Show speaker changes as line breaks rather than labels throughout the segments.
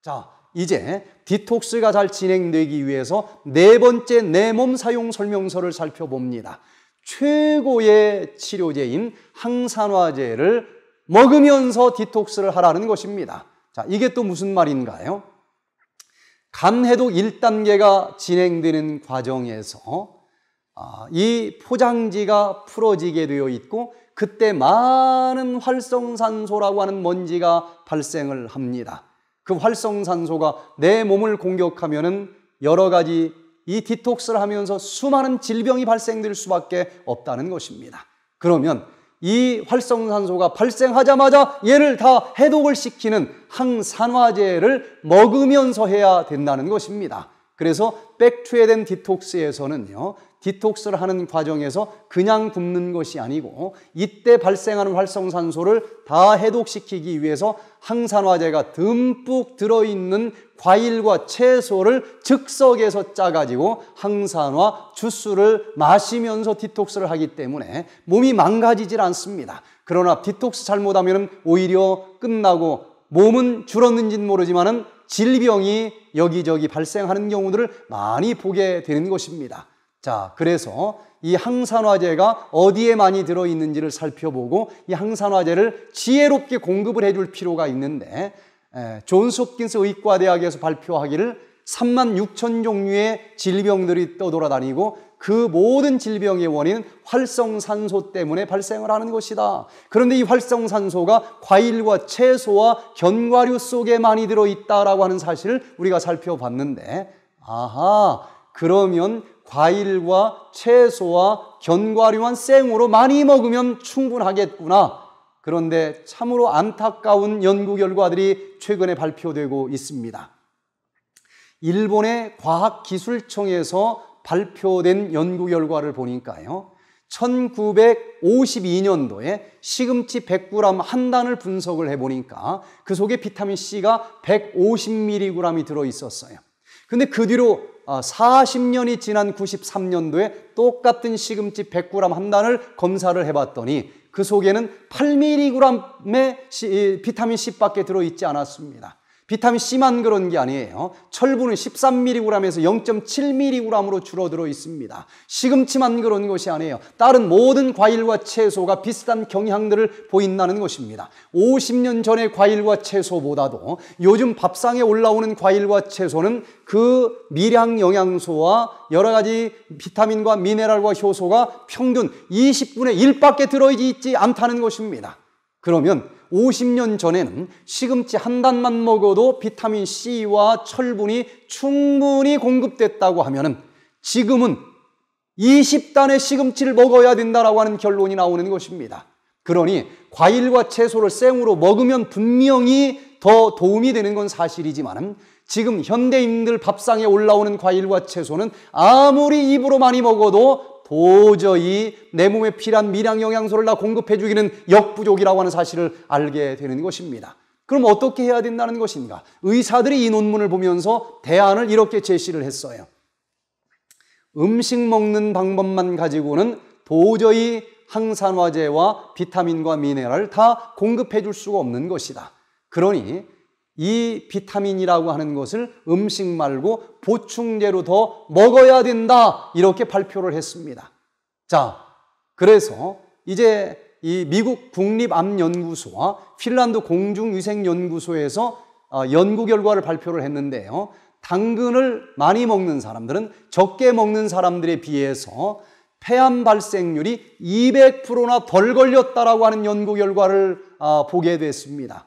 자, 이제 디톡스가 잘 진행되기 위해서 네 번째 내 몸 사용 설명서를 살펴봅니다. 최고의 치료제인 항산화제를 먹으면서 디톡스를 하라는 것입니다. 자, 이게 또 무슨 말인가요? 간해독 1단계가 진행되는 과정에서 이 포장지가 풀어지게 되어 있고 그때 많은 활성산소라고 하는 먼지가 발생을 합니다. 그 활성산소가 내 몸을 공격하면은 여러 가지 이 디톡스를 하면서 수많은 질병이 발생될 수밖에 없다는 것입니다. 그러면 이 활성산소가 발생하자마자 얘를 다 해독을 시키는 항산화제를 먹으면서 해야 된다는 것입니다. 그래서 백투에덴 디톡스에서는요, 디톡스를 하는 과정에서 그냥 굶는 것이 아니고 이때 발생하는 활성산소를 다 해독시키기 위해서 항산화제가 듬뿍 들어있는 과일과 채소를 즉석에서 짜가지고 항산화 주스를 마시면서 디톡스를 하기 때문에 몸이 망가지질 않습니다. 그러나 디톡스 잘못하면 오히려 끝나고 몸은 줄었는지는 모르지만은 질병이 여기저기 발생하는 경우들을 많이 보게 되는 것입니다. 자, 그래서 이 항산화제가 어디에 많이 들어있는지를 살펴보고 이 항산화제를 지혜롭게 공급을 해줄 필요가 있는데 존스 홉킨스 의과대학에서 발표하기를 36,000 종류의 질병들이 떠돌아다니고 그 모든 질병의 원인은 활성산소 때문에 발생을 하는 것이다. 그런데 이 활성산소가 과일과 채소와 견과류 속에 많이 들어있다라고 하는 사실을 우리가 살펴봤는데, 그러면 과일과 채소와 견과류만 생으로 많이 먹으면 충분하겠구나. 그런데 참으로 안타까운 연구 결과들이 최근에 발표되고 있습니다. 일본의 과학기술청에서 발표된 연구 결과를 보니까요, 1952년도에 시금치 100g 한 단을 분석을 해보니까 그 속에 비타민C가 150mg이 들어있었어요. 근데 그 뒤로 40년이 지난 93년도에 똑같은 시금치 100g 한 단을 검사를 해봤더니 그 속에는 8mg의 비타민C밖에 들어있지 않았습니다. 비타민C만 그런 게 아니에요. 철분은 13mg에서 0.7mg으로 줄어들어 있습니다. 시금치만 그런 것이 아니에요. 다른 모든 과일과 채소가 비슷한 경향들을 보인다는 것입니다. 50년 전의 과일과 채소보다도 요즘 밥상에 올라오는 과일과 채소는 그 미량 영양소와 여러 가지 비타민과 미네랄과 효소가 평균 20분의 1밖에 들어있지 않다는 것입니다. 그러면 50년 전에는 시금치 한 단만 먹어도 비타민C와 철분이 충분히 공급됐다고 하면은 지금은 20단의 시금치를 먹어야 된다라고 하는 결론이 나오는 것입니다. 그러니 과일과 채소를 생으로 먹으면 분명히 더 도움이 되는 건 사실이지만 지금 현대인들 밥상에 올라오는 과일과 채소는 아무리 입으로 많이 먹어도 도저히 내 몸에 필요한 미량 영양소를 다 공급해 주기는 역부족이라고 하는 사실을 알게 되는 것입니다. 그럼 어떻게 해야 된다는 것인가? 의사들이 이 논문을 보면서 대안을 이렇게 제시를 했어요. 음식 먹는 방법만 가지고는 도저히 항산화제와 비타민과 미네랄을 다 공급해 줄 수가 없는 것이다. 그러니 이 비타민이라고 하는 것을 음식 말고 보충제로 더 먹어야 된다, 이렇게 발표를 했습니다. 자, 그래서 이제 이 미국 국립암연구소와 핀란드 공중위생연구소에서 연구 결과를 발표를 했는데요, 당근을 많이 먹는 사람들은 적게 먹는 사람들에 비해서 폐암 발생률이 200%나 덜 걸렸다라고 하는 연구 결과를 보게 됐습니다.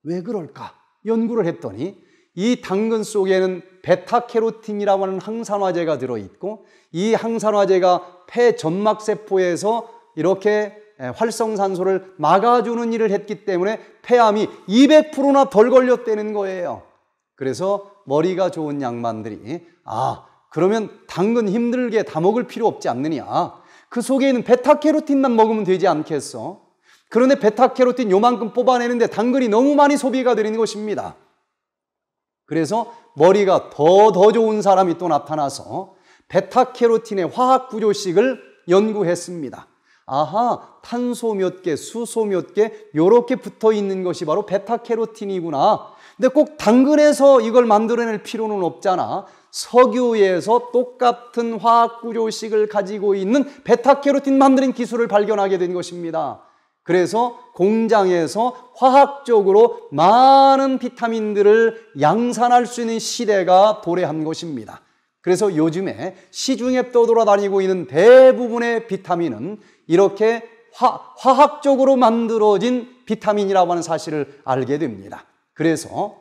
왜 그럴까? 연구를 했더니 이 당근 속에는 베타캐로틴이라고 하는 항산화제가 들어있고 이 항산화제가 폐 점막세포에서 이렇게 활성산소를 막아주는 일을 했기 때문에 폐암이 200%나 덜 걸렸다는 거예요. 그래서 머리가 좋은 양반들이 그러면 당근 힘들게 다 먹을 필요 없지 않느냐, 그 속에 있는 베타캐로틴만 먹으면 되지 않겠어? 그런데 베타캐로틴 요만큼 뽑아내는데 당근이 너무 많이 소비가 되는 것입니다. 그래서 머리가 더 좋은 사람이 또 나타나서 베타캐로틴의 화학 구조식을 연구했습니다. 탄소 몇 개, 수소 몇 개 이렇게 붙어 있는 것이 바로 베타캐로틴이구나. 근데 꼭 당근에서 이걸 만들어낼 필요는 없잖아. 석유에서 똑같은 화학 구조식을 가지고 있는 베타캐로틴 만드는 기술을 발견하게 된 것입니다. 그래서 공장에서 화학적으로 많은 비타민들을 양산할 수 있는 시대가 도래한 것입니다. 그래서 요즘에 시중에 떠돌아다니고 있는 대부분의 비타민은 이렇게 화학적으로 만들어진 비타민이라고 하는 사실을 알게 됩니다. 그래서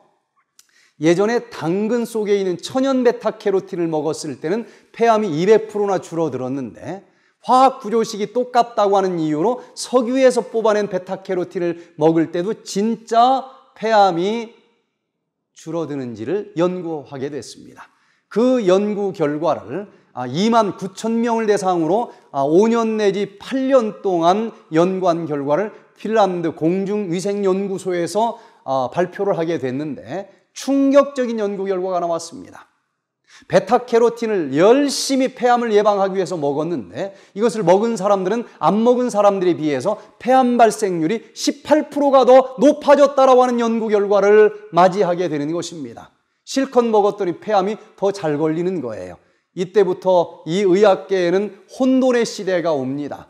예전에 당근 속에 있는 천연 베타캐로틴을 먹었을 때는 폐암이 200%나 줄어들었는데 화학 구조식이 똑같다고 하는 이유로 석유에서 뽑아낸 베타캐로틴을 먹을 때도 진짜 폐암이 줄어드는지를 연구하게 됐습니다. 그 연구 결과를 2만 9천 명을 대상으로 5년 내지 8년 동안 연구한 결과를 핀란드 공중위생연구소에서 발표를 하게 됐는데 충격적인 연구 결과가 나왔습니다. 베타캐로틴을 열심히 폐암을 예방하기 위해서 먹었는데 이것을 먹은 사람들은 안 먹은 사람들에 비해서 폐암 발생률이 18%가 더 높아졌다라고 하는 연구 결과를 맞이하게 되는 것입니다. 실컷 먹었더니 폐암이 더 잘 걸리는 거예요. 이때부터 이 의학계에는 혼돈의 시대가 옵니다.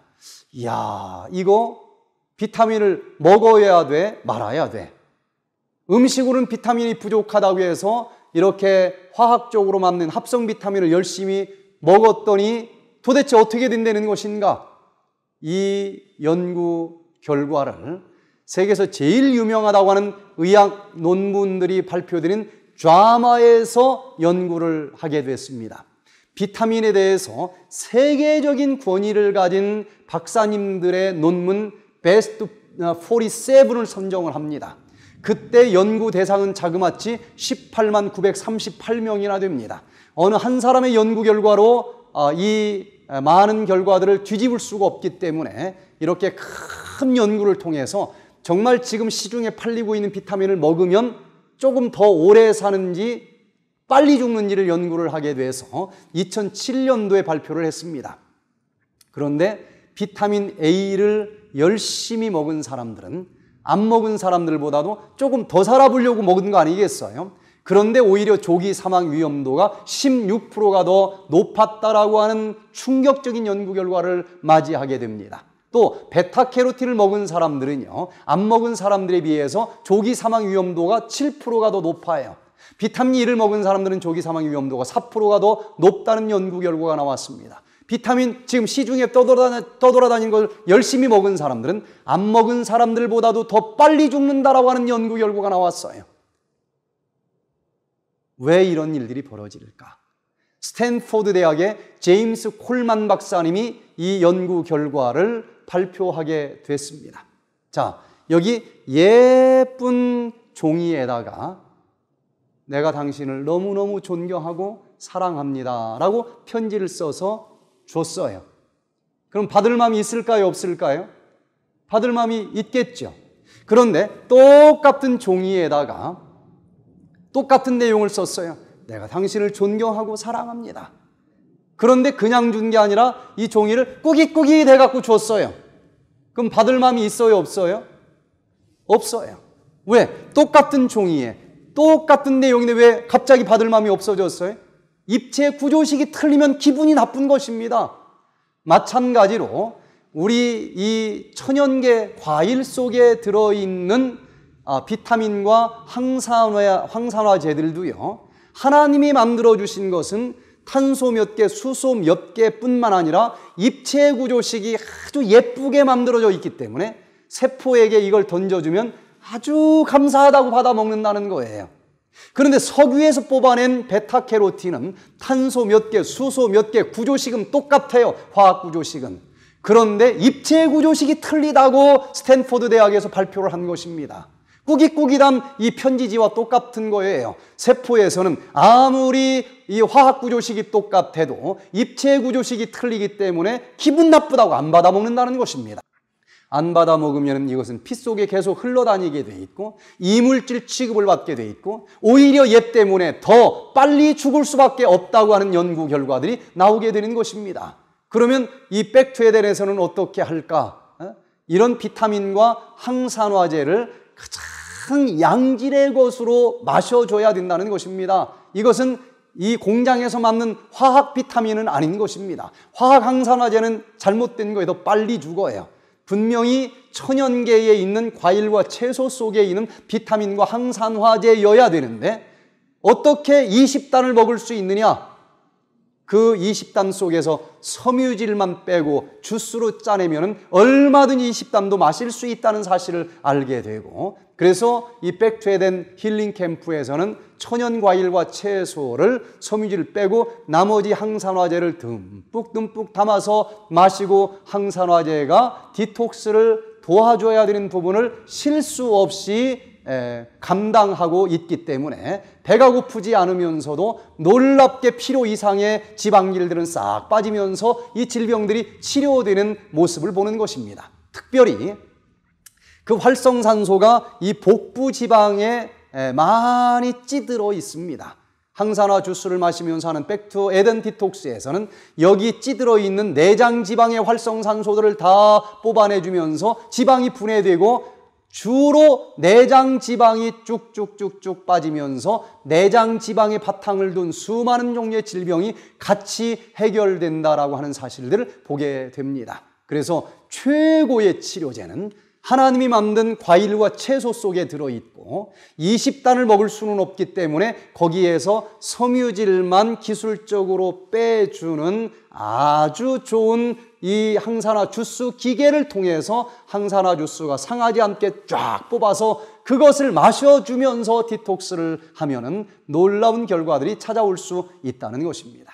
이야, 이거 비타민을 먹어야 돼, 말아야 돼. 음식으로는 비타민이 부족하다고 해서 이렇게 화학적으로 만든 합성 비타민을 열심히 먹었더니 도대체 어떻게 된다는 것인가? 이 연구 결과를 세계에서 제일 유명하다고 하는 의학 논문들이 발표되는 JAMA에서 연구를 하게 됐습니다. 비타민에 대해서 세계적인 권위를 가진 박사님들의 논문 베스트 47을 선정을 합니다. 그때 연구 대상은 자그마치 18만 938명이나 됩니다. 어느 한 사람의 연구 결과로 이 많은 결과들을 뒤집을 수가 없기 때문에 이렇게 큰 연구를 통해서 정말 지금 시중에 팔리고 있는 비타민을 먹으면 조금 더 오래 사는지 빨리 죽는지를 연구를 하게 돼서 2007년도에 발표를 했습니다. 그런데 비타민 A를 열심히 먹은 사람들은 안 먹은 사람들보다도 조금 더 살아보려고 먹은 거 아니겠어요? 그런데 오히려 조기 사망 위험도가 16%가 더 높았다라고 하는 충격적인 연구 결과를 맞이하게 됩니다. 또 베타캐로틴을 먹은 사람들은요, 안 먹은 사람들에 비해서 조기 사망 위험도가 7%가 더 높아요. 비타민 E를 먹은 사람들은 조기 사망 위험도가 4%가 더 높다는 연구 결과가 나왔습니다. 비타민 지금 시중에 떠돌아다니는 걸 열심히 먹은 사람들은 안 먹은 사람들보다도 더 빨리 죽는다라고 하는 연구 결과가 나왔어요. 왜 이런 일들이 벌어질까? 스탠포드 대학의 제임스 콜만 박사님이 이 연구 결과를 발표하게 됐습니다. 자, 여기 예쁜 종이에다가 내가 당신을 너무너무 존경하고 사랑합니다 라고 편지를 써서 줬어요. 그럼 받을 마음이 있을까요? 없을까요? 받을 마음이 있겠죠. 그런데 똑같은 종이에다가 똑같은 내용을 썼어요. 내가 당신을 존경하고 사랑합니다. 그런데 그냥 준 게 아니라 이 종이를 꾸깃꾸깃 해갖고 줬어요. 그럼 받을 마음이 있어요? 없어요? 없어요. 왜? 똑같은 종이에 똑같은 내용인데 왜 갑자기 받을 마음이 없어졌어요? 입체 구조식이 틀리면 기분이 나쁜 것입니다. 마찬가지로 우리 이 천연계 과일 속에 들어있는 비타민과 항산화제들도요, 하나님이 만들어주신 것은 탄소 몇 개, 수소 몇 개뿐만 아니라 입체 구조식이 아주 예쁘게 만들어져 있기 때문에 세포에게 이걸 던져주면 아주 감사하다고 받아 먹는다는 거예요. 그런데 석유에서 뽑아낸 베타캐로틴은 탄소 몇 개, 수소 몇 개, 구조식은 똑같아요. 화학 구조식은. 그런데 입체 구조식이 틀리다고 스탠포드 대학에서 발표를 한 것입니다. 꾸깃꾸깃한 이 편지지와 똑같은 거예요. 세포에서는 아무리 이 화학 구조식이 똑같아도 입체 구조식이 틀리기 때문에 기분 나쁘다고 안 받아 먹는다는 것입니다. 안 받아 먹으면 이것은 피 속에 계속 흘러다니게 돼 있고 이물질 취급을 받게 돼 있고 오히려 얘 때문에 더 빨리 죽을 수밖에 없다고 하는 연구 결과들이 나오게 되는 것입니다. 그러면 이 백투에덴에서는 어떻게 할까? 이런 비타민과 항산화제를 큰 양질의 것으로 마셔줘야 된다는 것입니다. 이것은 이 공장에서 만든 화학 비타민은 아닌 것입니다. 화학 항산화제는 잘못된 거에 더 빨리 죽어요. 분명히 천연계에 있는 과일과 채소 속에 있는 비타민과 항산화제여야 되는데 어떻게 20단을 먹을 수 있느냐? 그 20단 속에서 섬유질만 빼고 주스로 짜내면 얼마든 20단도 마실 수 있다는 사실을 알게 되고, 그래서 이 백투에덴 힐링 캠프에서는 천연 과일과 채소를 섬유질 빼고 나머지 항산화제를 듬뿍 담아서 마시고, 항산화제가 디톡스를 도와줘야 되는 부분을 실수 없이 감당하고 있기 때문에 배가 고프지 않으면서도 놀랍게 필요 이상의 지방질들은 싹 빠지면서 이 질병들이 치료되는 모습을 보는 것입니다. 특별히 그 활성산소가 이 복부 지방에 많이 찌들어 있습니다. 항산화 주스를 마시면서 하는 백투 에덴 디톡스에서는 여기 찌들어 있는 내장 지방의 활성산소들을 다 뽑아내주면서 지방이 분해되고 주로 내장 지방이 쭉쭉쭉쭉 빠지면서 내장 지방의 바탕을 둔 수많은 종류의 질병이 같이 해결된다라고 하는 사실들을 보게 됩니다. 그래서 최고의 치료제는 하나님이 만든 과일과 채소 속에 들어있고 20단을 먹을 수는 없기 때문에 거기에서 섬유질만 기술적으로 빼주는 아주 좋은 이 항산화 주스 기계를 통해서 항산화 주스가 상하지 않게 쫙 뽑아서 그것을 마셔주면서 디톡스를 하면은 놀라운 결과들이 찾아올 수 있다는 것입니다.